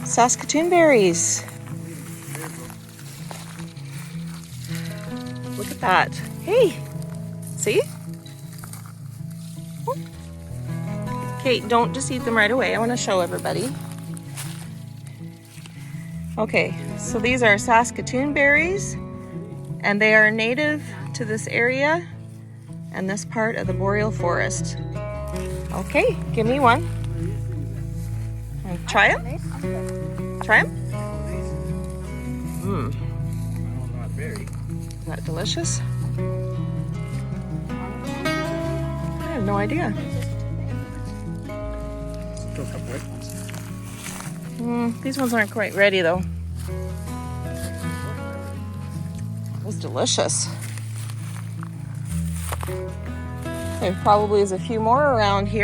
Saskatoon Berries. Look at that. Hey, see? Okay, don't just eat them right away. I want to show everybody. Okay, so these are Saskatoon berries, and they are native to this area and this part of the Boreal forest. Okay, give me one. And try them? Try them? Mmm. Is that delicious? I have no idea. Still a couple white ones. These ones aren't quite ready though. That was delicious. There probably is a few more around here.